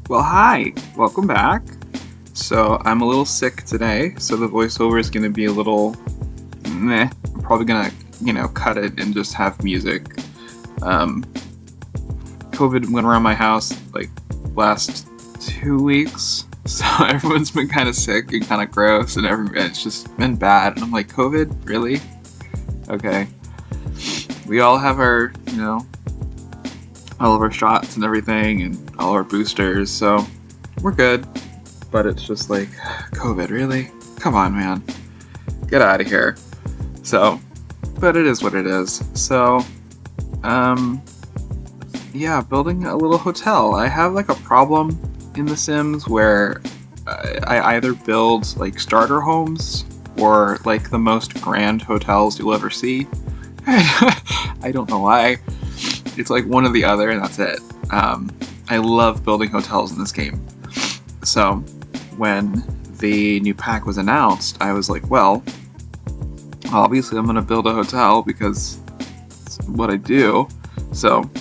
Well, hi, welcome back. So I'm a little sick today, so the voiceover is gonna be a little meh. I'm probably gonna, cut it and just have music. Um, COVID went around my house like last 2 weeks, so everyone's been kind of sick and kind of gross, and it's just been bad. And I'm like, COVID, really? Okay. We all have our, all of our shots and everything, and all our boosters, so we're good. But it's just like, COVID, really? Come on, man. Get out of here. So, but it is what it is. So, yeah, building a little hotel. I have like a problem in The Sims where I either build like starter homes or like the most grand hotels you'll ever see. I don't know why. It's like one or the other, and that's it. I love building hotels in this game. So, when the new pack was announced, I was like, well, obviously I'm going to build a hotel because it's what I do. So,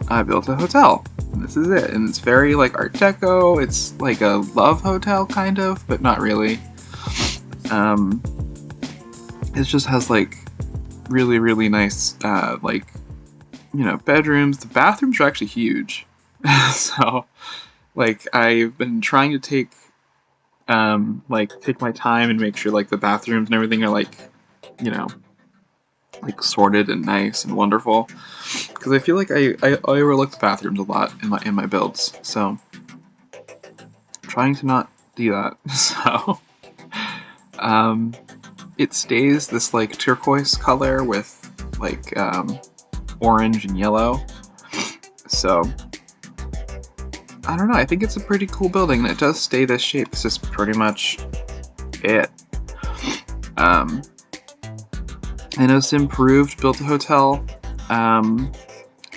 I built a hotel. And this is it. And it's very like Art Deco. It's like a love hotel, kind of, but not really. It just has like really, really nice, bedrooms. The bathrooms are actually huge. So, like, I've been trying to take my time and make sure like the bathrooms and everything are like sorted and nice and wonderful, because I feel like I overlook the bathrooms a lot in my builds, so I'm trying to not do that. So it stays this like turquoise color with like orange and yellow, so I don't know, I think it's a pretty cool building, and it does stay this shape. This is pretty much it. I know Simproved built a hotel.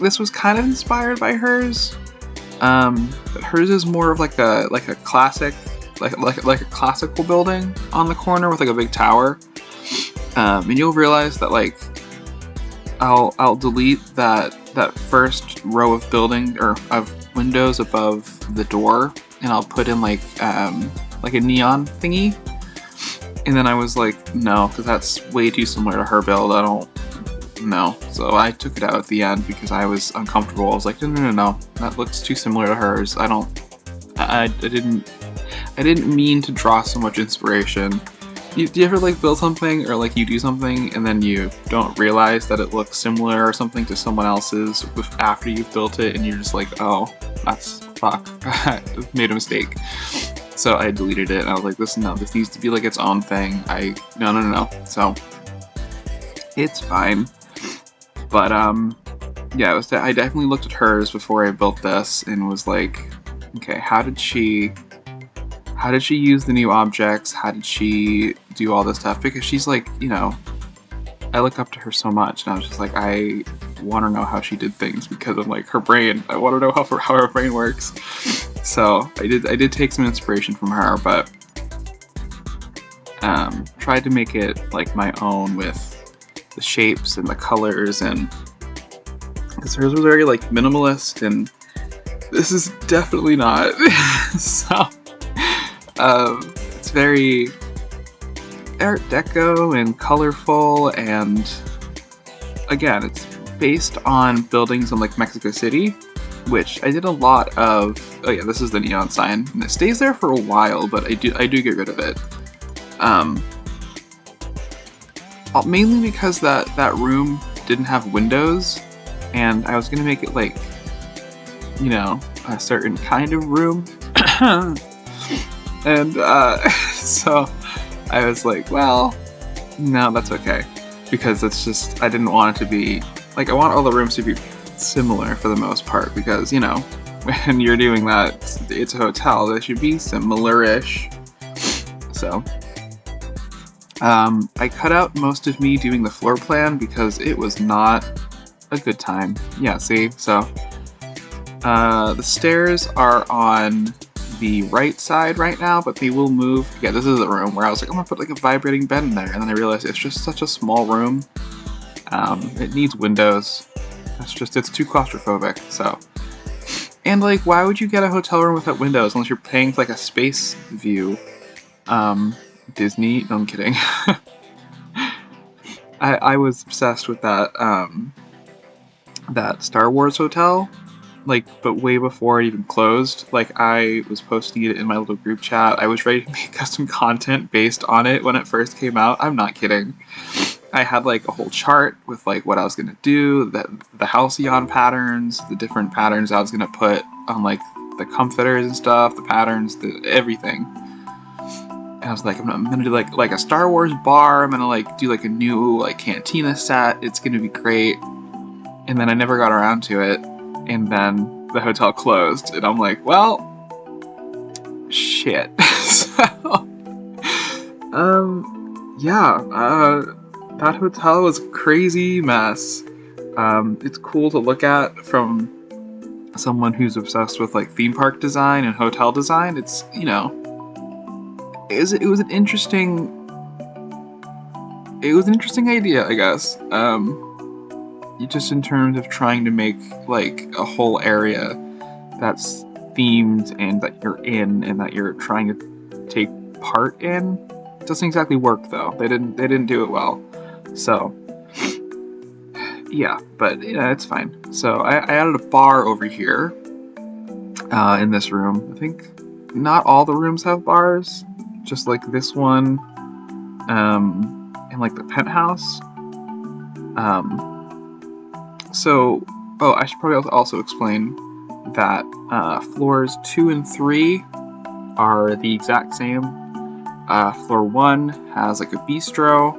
This was kind of inspired by hers. But hers is more of like a classic, like a classical building on the corner with like a big tower. And you'll realize that like I'll delete that first row of building or of windows above the door, and I'll put in like a neon thingy. And then I was like, no, because that's way too similar to her build. I don't know. So I took it out at the end because I was uncomfortable. I was like, no, that looks too similar to hers. I didn't mean to draw so much inspiration. Do you ever like build something or like you do something and then you don't realize that it looks similar or something to someone else's after you've built it, and you're just like, oh, that's fuck, I made a mistake. So I deleted it and I was like, this needs to be like its own thing. No. So it's fine. But yeah, I definitely looked at hers before I built this and was like, okay, how did she use the new objects? How did she do all this stuff? Because she's like, I look up to her so much, and I was just like, I want to know how she did things because of like her brain. I want to know how her brain works. So I did take some inspiration from her, but tried to make it like my own with the shapes and the colors, and because hers was very like minimalist, and this is definitely not. So it's very Art Deco and colorful, and again, it's based on buildings in like Mexico City, which I did a lot of. Oh yeah, this is the neon sign, and it stays there for a while, but I do get rid of it. Mainly because that room didn't have windows, and I was gonna make it like, a certain kind of room, and so I was like, well, no, that's okay, because it's just, I didn't want it to be like, I want all the rooms to be similar for the most part, because when you're doing that, it's a hotel, they should be similar-ish. So I cut out most of me doing the floor plan because it was not a good time. Yeah, see, so the stairs are on the right side right now, but they will move. Yeah, this is the room where I was like, I'm gonna put like a vibrating bed in there, and then I realized it's just such a small room. It needs windows. It's too claustrophobic. So And like, why would you get a hotel room without windows unless you're paying for like a space view? Disney? No, I'm kidding. I was obsessed with that Star Wars hotel, like, but way before it even closed. Like, I was posting it in my little group chat. I was ready to make custom content based on it when it first came out. I'm not kidding. I had like a whole chart with like what I was gonna do, the halcyon patterns, the different patterns I was gonna put on like the comforters and stuff, the patterns, everything. And I was like, I'm gonna do like a Star Wars bar. I'm gonna like do like a new like cantina set. It's gonna be great. And then I never got around to it. And then the hotel closed, and I'm like, well, shit. So, yeah. That hotel was a crazy mess. It's cool to look at from someone who's obsessed with like theme park design and hotel design. It's, you know, it was an interesting idea, I guess. Just in terms of trying to make like a whole area that's themed and that you're in and that you're trying to take part in. It doesn't exactly work though. They didn't do it well. So yeah, but yeah, it's fine. So I added a bar over here in this room. I think not all the rooms have bars, just like this one, and like the penthouse. So, I should probably also explain that floors 2 and 3 are the exact same. Floor 1 has like a bistro,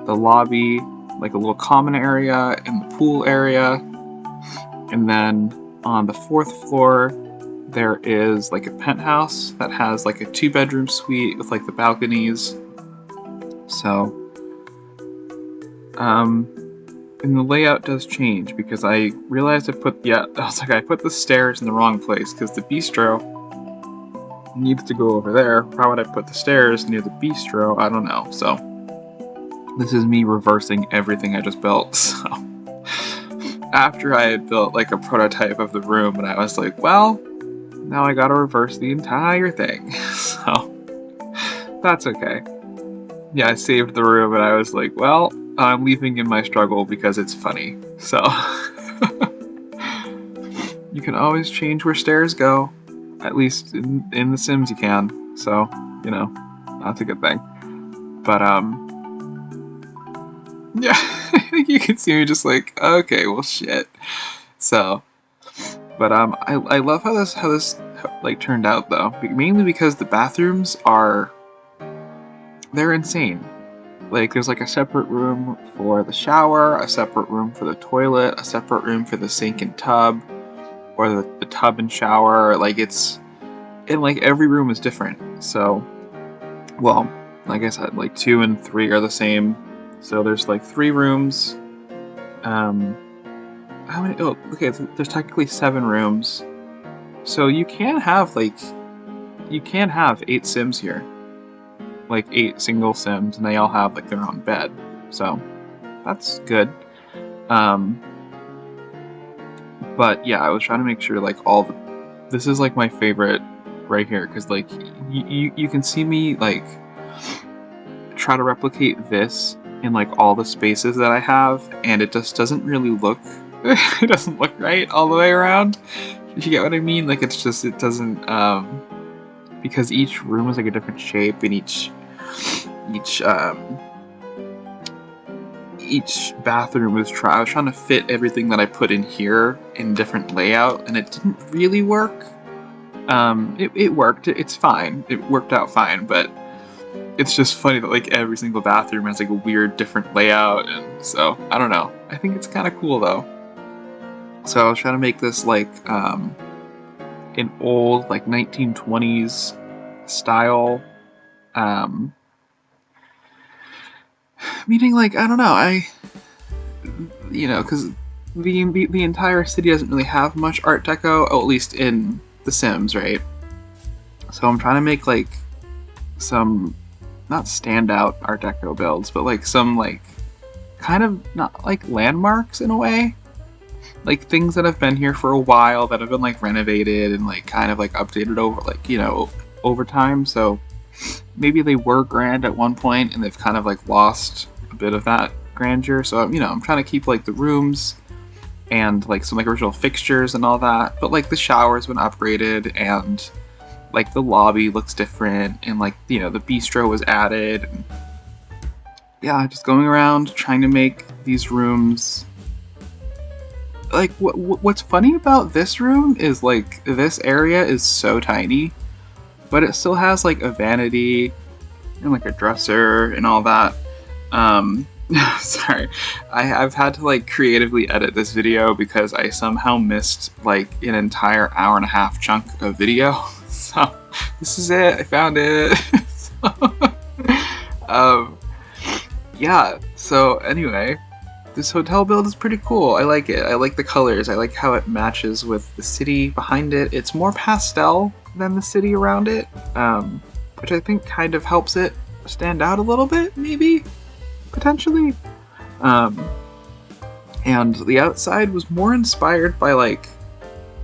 the lobby, like a little common area, and the pool area. And then on the 4th floor, there is like a penthouse that has like a 2-bedroom suite with like the balconies. So, and the layout does change because I realized I put the stairs in the wrong place because the bistro needs to go over there. How would I put the stairs near the bistro? I don't know. So this is me reversing everything I just built. So after I had built like a prototype of the room, and I was like, well, now I gotta reverse the entire thing. So that's okay. Yeah, I saved the room, and I was like, well, I'm leaving in my struggle because it's funny. So you can always change where stairs go. At least in The Sims you can. So, you know, that's a good thing. But yeah, you can see me just like, okay, well, shit. So, but I love how this like turned out though, mainly because the bathrooms they're insane. Like, there's like a separate room for the shower, a separate room for the toilet, a separate room for the sink and tub, or the tub and shower. Like, and like every room is different. So, well, like I said, like 2 and 3 are the same. So there's like 3 rooms. How many? Oh, okay. There's technically 7 rooms. So you can have 8 Sims here. Like 8 single Sims, and they all have like their own bed. So that's good. But yeah, I was trying to make sure like this is like my favorite right here, because like you can see me like try to replicate this in like all the spaces that I have, and it just doesn't really look it doesn't look right all the way around. If you get what I mean, like it doesn't because each room is like a different shape, and each bathroom was I was trying to fit everything that I put in here in different layout, and it didn't really work. It worked. It's fine. It worked out fine, but it's just funny that like every single bathroom has like a weird different layout, and so I don't know. I think it's kind of cool though. So I was trying to make this like an old like 1920s style. Meaning like, I don't know, because the entire city doesn't really have much Art Deco, at least in The Sims, right? So I'm trying to make like some not standout Art Deco builds, but like some like kind of not like landmarks in a way. like things that have been here for a while that have been like renovated and like kind of like updated over like, you know, over time. So maybe they were grand at one point and they've kind of like lost a bit of that grandeur. So, you know, I'm trying to keep like the rooms and like some like original fixtures and all that, but like the shower's been upgraded and like the lobby looks different and like, you know, the bistro was added. And yeah, just going around trying to make these rooms like what's funny about this room is like this area is so tiny, but it still has like a vanity and like a dresser and all that. Sorry, I've had to like creatively edit this video because I somehow missed like an entire hour and a half chunk of video. So this is it. I found it. um, yeah. So anyway, this hotel build is pretty cool. I like it. I like the colors. I like how it matches with the city behind it. It's more pastel than the city around it, which I think kind of helps it stand out a little bit, maybe. Potentially. And the outside was more inspired by like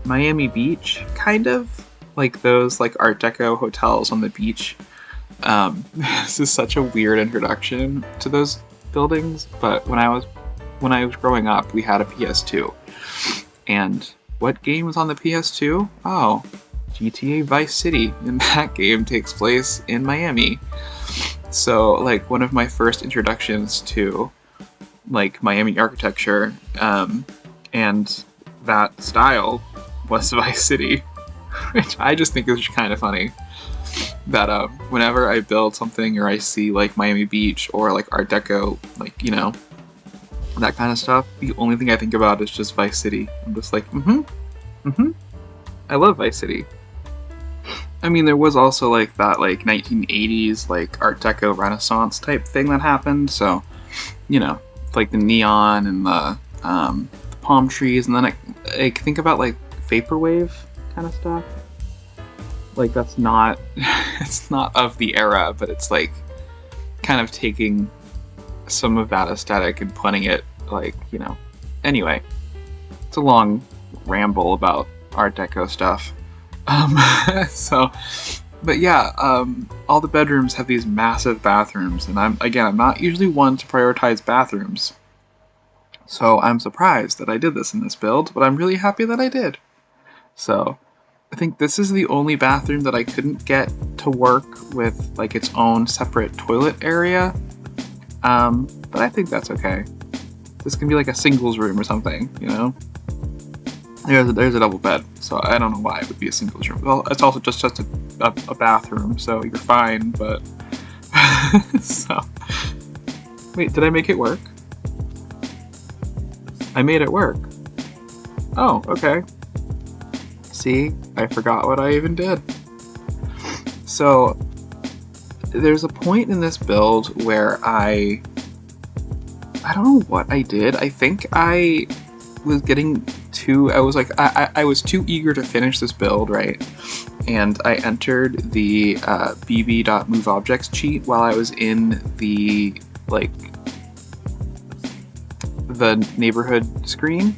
Miami Beach, kind of like those like Art Deco hotels on the beach. This is such a weird introduction to those buildings, but when I was growing up, we had a PS2, and what game was on the PS2? Oh, GTA Vice City, and that game takes place in Miami. So, like, one of my first introductions to, like, Miami architecture, and that style was Vice City, which I just think is kind of funny. That, whenever I build something or I see, like, Miami Beach or, like, Art Deco, like, you know, that kind of stuff, the only thing I think about is just Vice City. I'm just like, I love Vice City. I mean, there was also like that like 1980s like Art Deco Renaissance type thing that happened. So, you know, like the neon and the palm trees, and then I think about like vaporwave kind of stuff. Like that's not it's not of the era, but it's like kind of taking some of that aesthetic and putting it like, you know. Anyway, it's a long ramble about Art Deco stuff. So, but yeah, all the bedrooms have these massive bathrooms, and I'm not usually one to prioritize bathrooms, so I'm surprised that I did this in this build, but I'm really happy that I did. So, I think this is the only bathroom that I couldn't get to work with like its own separate toilet area, but I think that's okay. This can be like a singles room or something, you know? There's a double bed, so I don't know why it would be a singles room. Well, it's also just a bathroom, so you're fine, but... So... Wait, did I make it work? I made it work. Oh, okay. See? I forgot what I even did. So, there's a point in this build where I don't know what I did. I think I was getting I was too eager to finish this build, right? And I entered the bb.moveobjects cheat while I was in the like the neighborhood screen,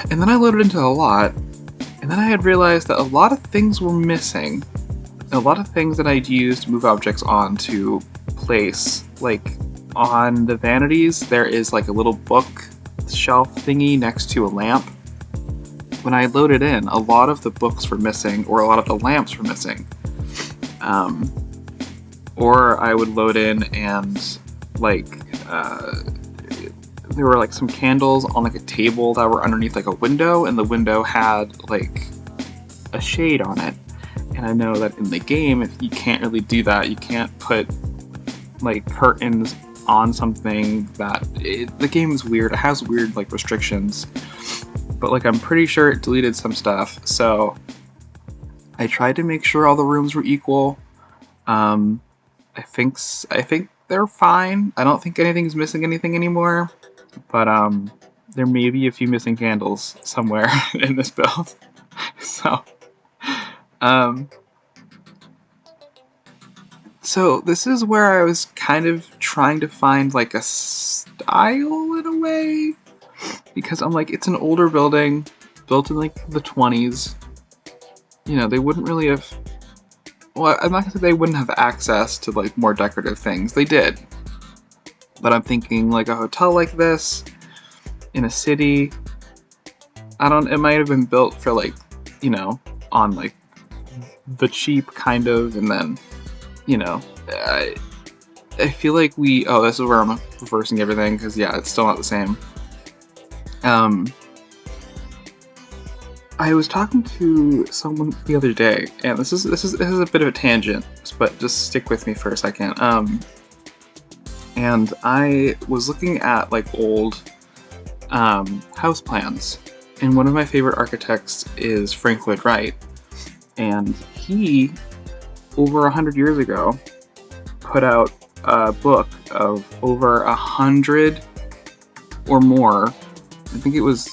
and then I loaded into a lot, and then I had realized that a lot of things were missing. A lot of things that I'd used move objects on to place, like on the vanities, there is like a little book shelf thingy next to a lamp. When I loaded in, a lot of the books were missing, or a lot of the lamps were missing. Or I would load in and like there were like some candles on like a table that were underneath like a window, and the window had like a shade on it. And I know that in the game, if you can't really do that, you can't put like curtains on something that the game is weird. It has weird like restrictions, but like I'm pretty sure it deleted some stuff. So I tried to make sure all the rooms were equal. I think they're fine. I don't think anything's missing anything anymore, but there may be a few missing candles somewhere in this build. So So this is where I was kind of trying to find like a style in a way. because I'm like, it's an older building built in like the 20s. You know, they wouldn't really have. Well, I'm not gonna say they wouldn't have access to like more decorative things. They did, but I'm thinking like a hotel like this in a city. It might have been built for like, you know, on like the cheap kind of, and then, you know, I feel like this is where I'm reversing everything, because yeah, it's still not the same. I was talking to someone the other day, and this is a bit of a tangent, but just stick with me for a second. And I was looking at like old house plans, and one of my favorite architects is Frank Lloyd Wright, and he, over 100 years ago, put out a book of over 100 or more. I think it was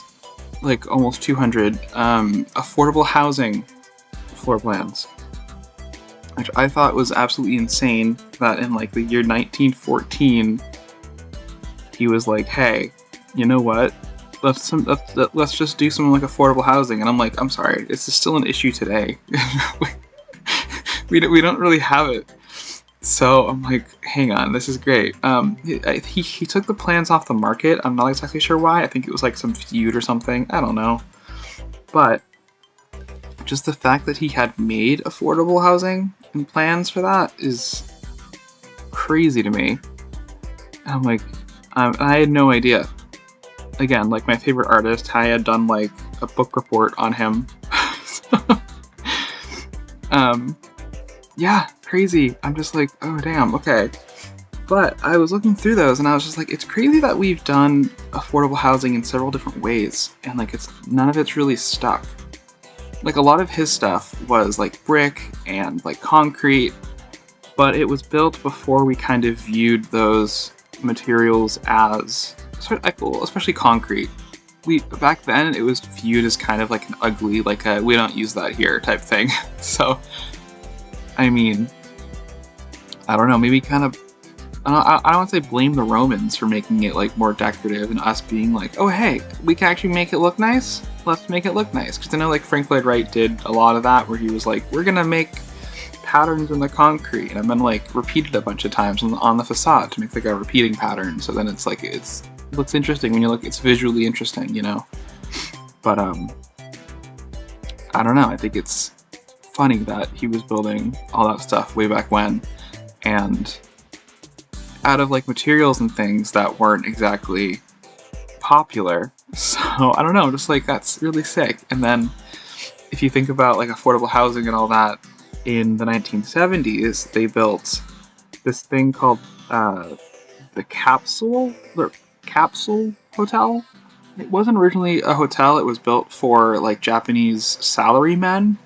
like almost 200 affordable housing floor plans, which I thought was absolutely insane. That in like the year 1914, he was like, "Hey, you know what? Let's just do some like affordable housing." And I'm like, "I'm sorry, is this still an issue today?" we don't really have it. So I'm like, hang on, this is great. He took the plans off the market. I'm not exactly sure why. I think it was like some feud or something. I don't know. But just the fact that he had made affordable housing and plans for that is crazy to me. I'm like, I had no idea. Again, like my favorite artist, I had done like a book report on him. Yeah, crazy. I'm just like, oh damn, okay. But I was looking through those and I was just like, it's crazy that we've done affordable housing in several different ways, and like none of it's really stuck. Like a lot of his stuff was like brick and like concrete, but it was built before we kind of viewed those materials as, especially concrete. Back then it was viewed as kind of like an ugly, like a we don't use that here type thing. So I mean, I don't know, maybe kind of, I don't want to say blame the Romans for making it like more decorative and us being like, oh hey, we can actually make it look nice, let's make it look nice. Because I know like Frank Lloyd Wright did a lot of that, where he was like, we're gonna make patterns in the concrete, and then like repeated a bunch of times on the facade to make like a repeating pattern, so then it's like, it looks interesting when you look, it's visually interesting, you know. But I don't know, I think it's funny that he was building all that stuff way back when, and out of like materials and things that weren't exactly popular. So I don't know, just like that's really sick. And then if you think about like affordable housing and all that, in the 1970s they built this thing called the capsule hotel. It wasn't originally a hotel, it was built for like Japanese salarymen.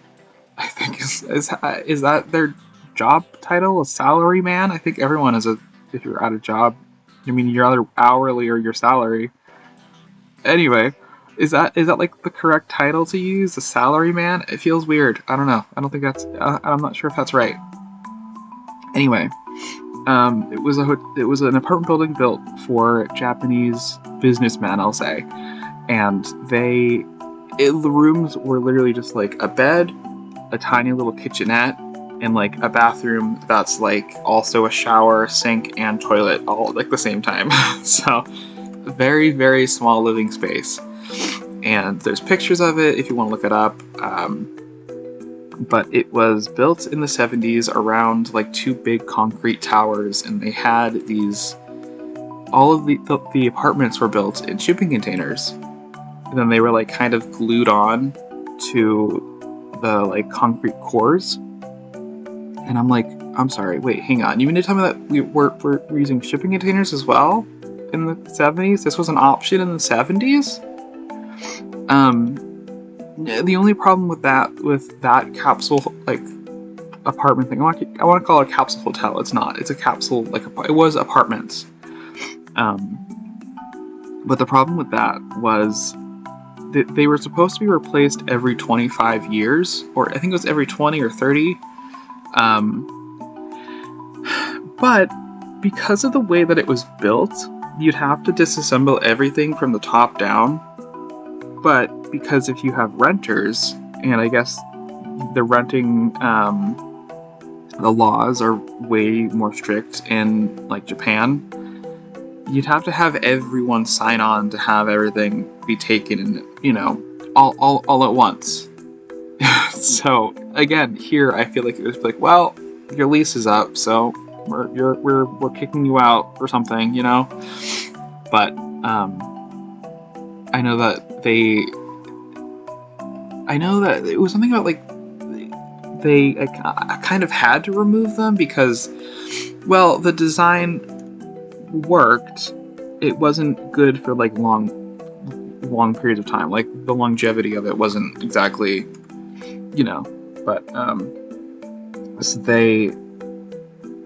I think is that their job title, a salaryman? I think everyone is if you're at a job, I mean, you're either hourly or your salary. Anyway, is that like the correct title to use, a salaryman? It feels weird. I don't know. I don't think that's. I'm not sure if that's right. Anyway, it was an apartment building built for Japanese businessmen, I'll say, and the rooms were literally just like a bed, a tiny little kitchenette, and like a bathroom that's like also a shower, sink, and toilet all at like the same time. So very, very small living space. And there's pictures of it if you want to look it up. But it was built in the 70s around like two big concrete towers, and they had all of the apartments were built in shipping containers. And then they were like kind of glued on to the like concrete cores. And I'm like, I'm sorry, wait, hang on. You mean to tell me that we're using shipping containers as well in the 70s? This was an option in the 70s? The only problem with that capsule like apartment thing, I want to call it a capsule hotel. It's not. It's a capsule, like it was apartments. But the problem with that was they were supposed to be replaced every 25 years, or I think it was every 20 or 30. But because of the way that it was built, you'd have to disassemble everything from the top down, but because if you have renters, and I guess the renting the laws are way more strict in like Japan, you'd have to have everyone sign on to have everything be taken, all at once. So again, here I feel like it was like, well, your lease is up, so we're kicking you out or something, But I know that it was something about like they kind of had to remove them because, well, the design worked. It wasn't good for like long periods of time. Like the longevity of it wasn't exactly, but so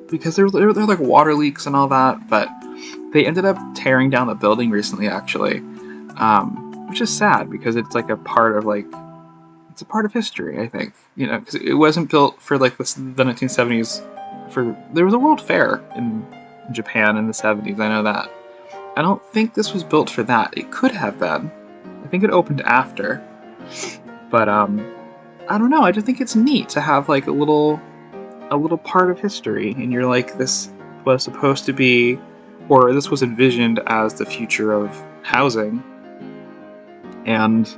because they're like water leaks and all that, but they ended up tearing down the building recently, actually, which is sad because it's like a part of history, I think, because it wasn't built for like the 1970s. There was a World Fair in Japan in the 70s. I know that. I don't think this was built for that. It could have been. I think it opened after, but I don't know. I just think it's neat to have like a little part of history, and you're like, this was supposed to be, or this was envisioned as the future of housing, and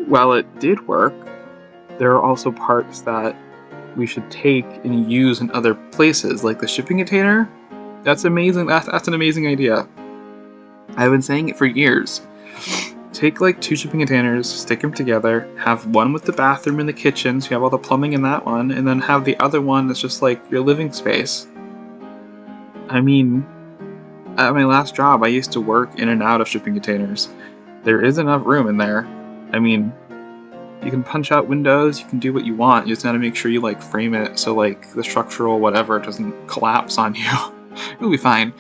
while it did work, there are also parts that we should take and use in other places, like the shipping container. That's amazing. That's an amazing idea. I've been saying it for years. Take like 2 shipping containers, stick them together, have one with the bathroom and the kitchen, so you have all the plumbing in that one, and then have the other one that's just like your living space. I mean, at my last job, I used to work in and out of shipping containers. There is enough room in there. I mean, you can punch out windows, you can do what you want, you just gotta make sure you like frame it so like the structural whatever doesn't collapse on you. It'll be fine.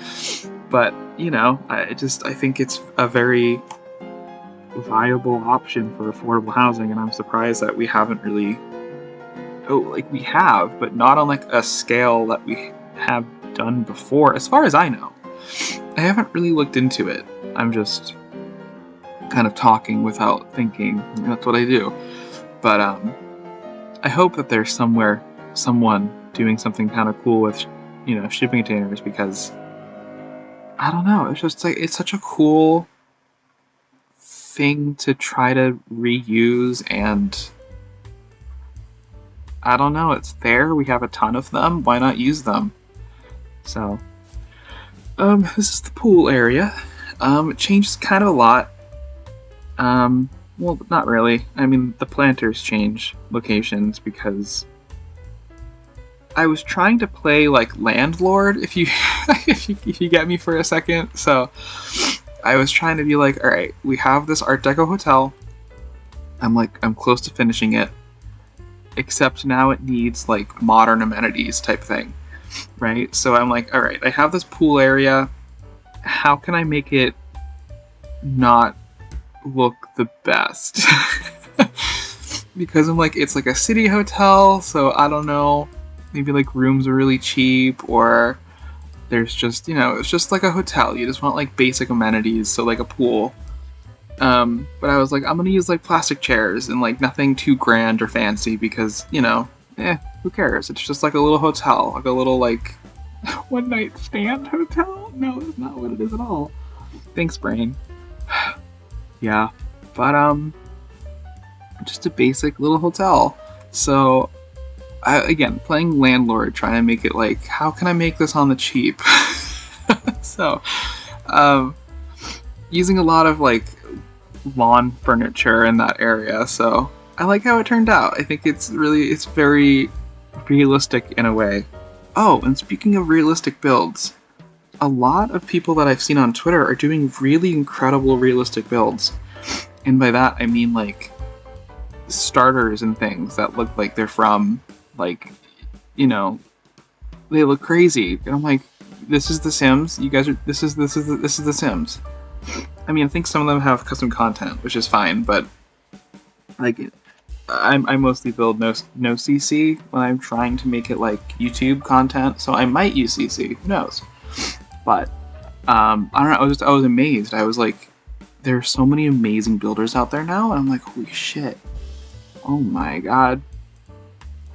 But, I think it's a very viable option for affordable housing, and I'm surprised that we haven't really... we have, but not on like a scale that we have done before, as far as I know. I haven't really looked into it. I'm just kind of talking without thinking. That's what I do. But I hope that there's someone doing something kind of cool with, shipping containers, because I don't know. It's just like, it's such a cool thing to try to reuse, and I don't know. It's there. We have a ton of them. Why not use them? So, this is the pool area. It changes kind of a lot. Well, not really. I mean, the planters change locations because I was trying to play like landlord, if you if you get me for a second. So I was trying to be like, all right, we have this Art Deco hotel. I'm close to finishing it, except now it needs like modern amenities type thing, right? So I'm like, all right, I have this pool area. How can I make it not look the best? Because I'm like, it's like a city hotel, so I don't know, maybe like rooms are really cheap, or there's just, it's just like a hotel. You just want like basic amenities, so like a pool. But I was like, I'm gonna use like plastic chairs and like nothing too grand or fancy because, who cares? It's just like a little hotel, like a little like one night stand hotel. No, that's not what it is at all. Thanks, brain. Yeah, but just a basic little hotel. So again, playing landlord, trying to make it like, how can I make this on the cheap? So using a lot of like lawn furniture in that area. So I like how it turned out. I think it's very realistic in a way. Oh, and speaking of realistic builds, a lot of people that I've seen on Twitter are doing really incredible realistic builds. And by that, I mean like starters and things that look like they're from like, they look crazy. And I'm like, this is The Sims. You guys are, this is The Sims. I mean, I think some of them have custom content, which is fine, but like, I mostly build no CC when I'm trying to make it like YouTube content, so I might use CC, who knows. But I don't know, I was amazed. I was like, there's so many amazing builders out there now, and I'm like, holy shit. Oh my god.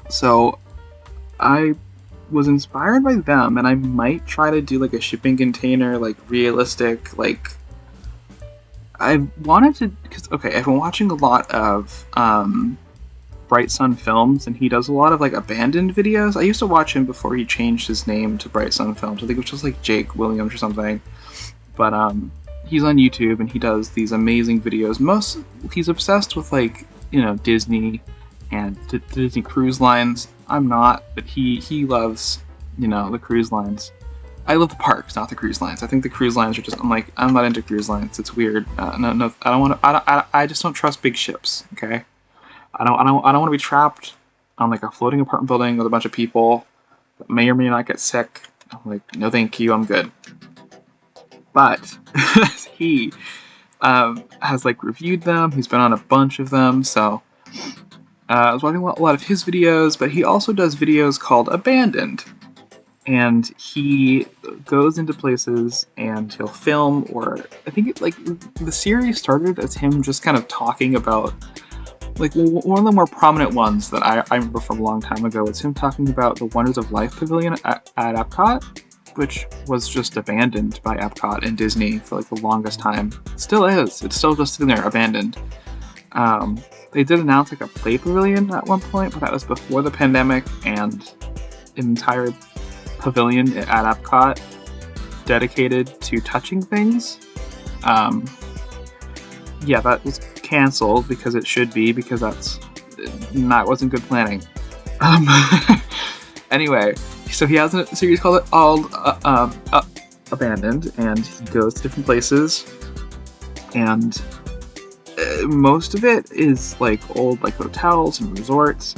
So I was inspired by them, and I might try to do like a shipping container, like realistic, like I wanted to, because okay, I've been watching a lot of Bright Sun Films, and he does a lot of like abandoned videos. I used to watch him before he changed his name to Bright Sun Films. I think it was just like Jake Williams or something. But he's on YouTube and he does these amazing videos. He's obsessed with like, you know, Disney and Disney cruise lines. I'm not, but he loves, you know, the cruise lines. I love the parks, not the cruise lines. I think the cruise lines are just. I'm like, I'm not into cruise lines. It's weird. No, I don't want to. I just don't trust big ships. Okay, I don't want to be trapped on like a floating apartment building with a bunch of people that may or may not get sick. I'm like, no, thank you. I'm good. But he has like reviewed them. He's been on a bunch of them. So I was watching a lot of his videos, but he also does videos called Abandoned. And he goes into places and he'll film, or I think it, like the series started as him just kind of talking about, like one of the more prominent ones that I remember from a long time ago was him talking about the Wonders of Life Pavilion at Epcot, which was just abandoned by Epcot and Disney for like the longest time. It still is. It's still just sitting there abandoned. They did announce like a play pavilion at one point, but that was before the pandemic, and an entire pavilion at Epcot dedicated to touching things. Yeah, that was canceled because it should be, because that wasn't good planning. Anyway, so he has a series called Abandoned, and he goes to different places, and most of it is like old like hotels and resorts.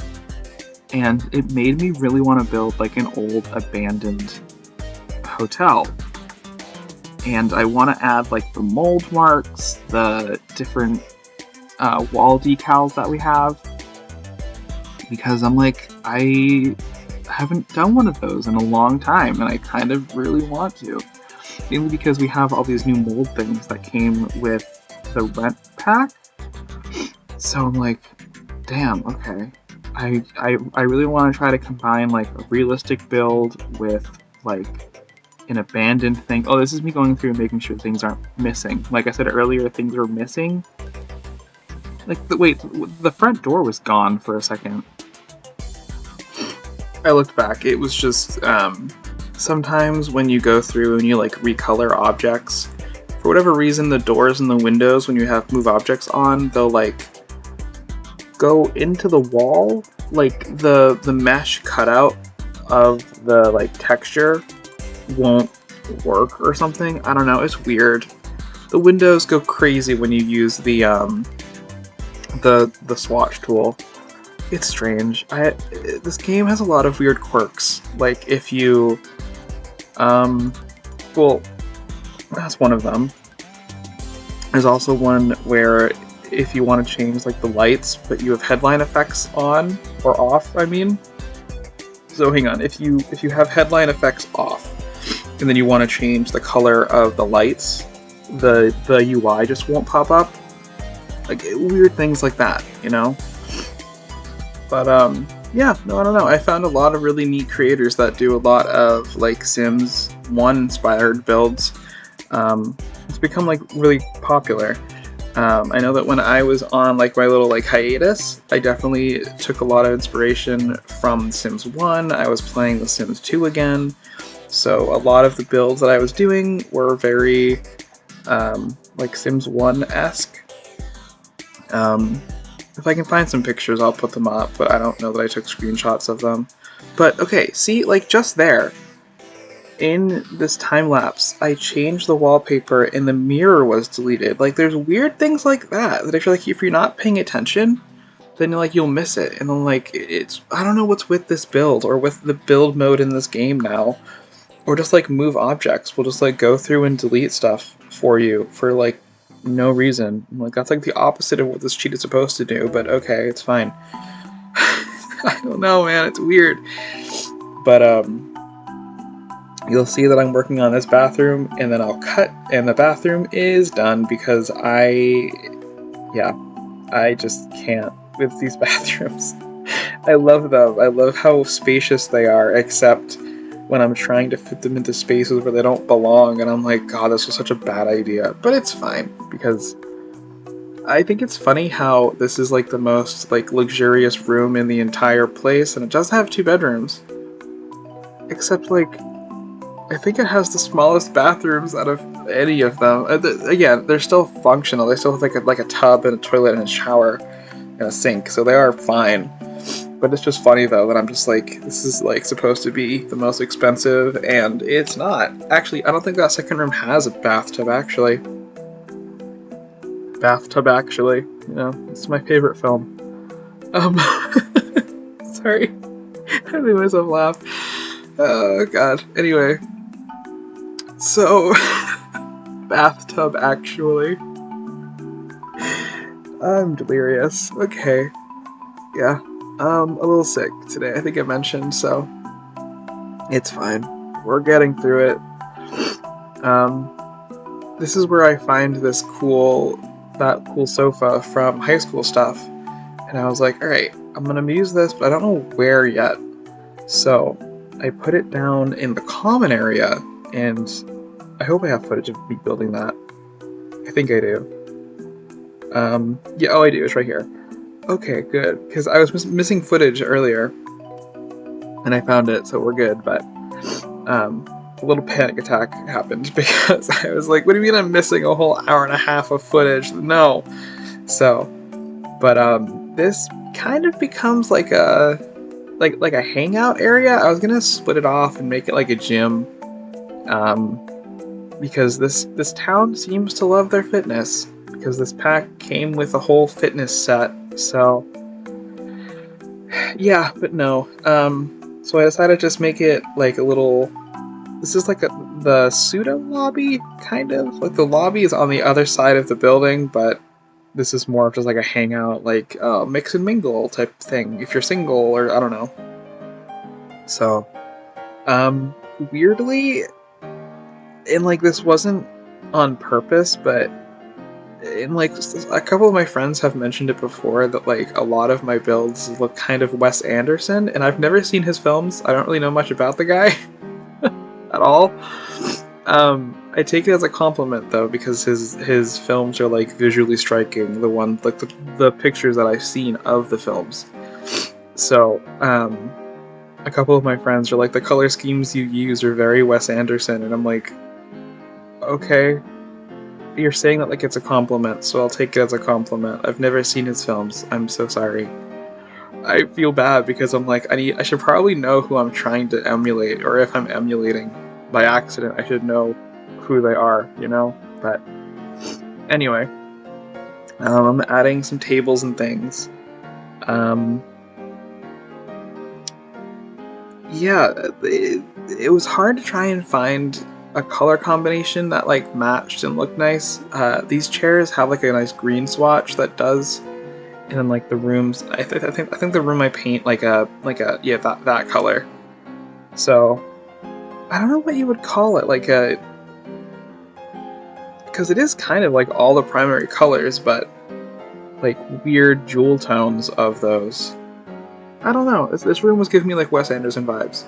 And it made me really want to build like an old abandoned hotel. And I want to add like the mold marks, the different wall decals that we have. Because I'm like, I haven't done one of those in a long time, and I kind of really want to. Mainly because we have all these new mold things that came with the rent pack. So I'm like, damn, okay. I really want to try to combine like a realistic build with like an abandoned thing. Oh, this is me going through and making sure things aren't missing. Like I said earlier, things were missing. Like the front door was gone for a second. I looked back. It was just sometimes when you go through and you like recolor objects, for whatever reason, the doors and the windows, when you have move objects on, they'll like go into the wall, like the mesh cutout of the like texture won't work or something. I don't know, it's weird. The windows go crazy when you use the swatch tool. It's strange. This game has a lot of weird quirks. Like if you well, that's one of them. There's also one where if you want to change like the lights, but you have headline effects on or off, I mean. So hang on, if you have headline effects off, and then you want to change the color of the lights, the UI just won't pop up. Like weird things like that, you know. But yeah, no, I don't know. I found a lot of really neat creators that do a lot of like Sims 1 inspired builds. It's become like really popular. I know that when I was on like my little like hiatus, I definitely took a lot of inspiration from Sims 1. I was playing The Sims 2 again, so a lot of the builds that I was doing were very like Sims 1-esque. If I can find some pictures, I'll put them up, but I don't know that I took screenshots of them. But okay, see, like just there, in this time lapse, I changed the wallpaper and the mirror was deleted. Like, there's weird things like that I feel like if you're not paying attention, then like you'll miss it. And then like I don't know what's with this build or with the build mode in this game now, or just like move objects. We'll just like go through and delete stuff for you for like no reason. Like that's like the opposite of what this cheat is supposed to do. But okay, it's fine. I don't know, man. It's weird. But you'll see that I'm working on this bathroom, and then I'll cut, and the bathroom is done because I just can't with these bathrooms. I love them. I love how spacious they are, except when I'm trying to fit them into spaces where they don't belong, and I'm like, God, this was such a bad idea. But it's fine, because I think it's funny how this is like the most like luxurious room in the entire place, and it does have 2 bedrooms. Except like, I think it has the smallest bathrooms out of any of them. Again, they're still functional. They still have like a tub and a toilet and a shower and a sink, so they are fine. But it's just funny though that I'm just like, this is like supposed to be the most expensive, and it's not. Actually, I don't think that second room has a bathtub actually. You know, it's my favorite film. Sorry. I made myself laugh. Oh god. Anyway. So, bathtub actually. I'm delirious. Okay. Yeah. A little sick today, I think I mentioned, so it's fine. We're getting through it. This is where I find that cool sofa from high school stuff. And I was like, alright, I'm gonna use this, but I don't know where yet. So, I put it down in the common area, and I hope I have footage of me building that. I think I do. I do, it's right here. Okay, good, because I was missing footage earlier, and I found it, so we're good, but a little panic attack happened, because I was like, what do you mean I'm missing a whole hour and a half of footage? No. So, but this kind of becomes like a hangout area. I was gonna split it off and make it like a gym, because this town seems to love their fitness, because this pack came with a whole fitness set. So yeah, but no. So I decided to just make it like a little. This is like the pseudo lobby, kind of. Like the lobby is on the other side of the building, but this is more of just like a hangout, like mix and mingle type thing. If you're single, or I don't know. So, weirdly, and like this wasn't on purpose, but in like a couple of my friends have mentioned it before that like a lot of my builds look kind of Wes Anderson, and I've never seen his films. I don't really know much about the guy at all. I take it as a compliment though, because his films are like visually striking. The one like the pictures that I've seen of the films. So a couple of my friends are like, the color schemes you use are very Wes Anderson, and I'm like, okay. You're saying that like it's a compliment, so I'll take it as a compliment. I've never seen his films. I'm so sorry. I feel bad because I'm like, I should probably know who I'm trying to emulate, or if I'm emulating by accident, I should know who they are, you know? But anyway, I'm adding some tables and things. Yeah, it was hard to try and find a color combination that like matched and looked nice. These chairs have like a nice green swatch that does, and then like the rooms, I think the room I paint like a that color. So I don't know what you would call it, like because it is kind of like all the primary colors, but like weird jewel tones of those. I don't know. This room was giving me like Wes Anderson vibes.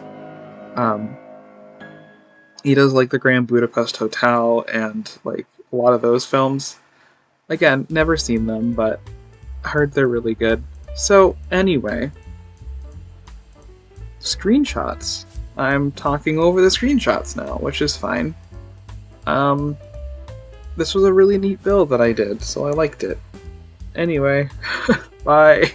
He does like the Grand Budapest Hotel and like a lot of those films. Again, never seen them, but heard they're really good. So anyway, screenshots. I'm talking over the screenshots now, which is fine. This was a really neat build that I did, so I liked it. Anyway, bye.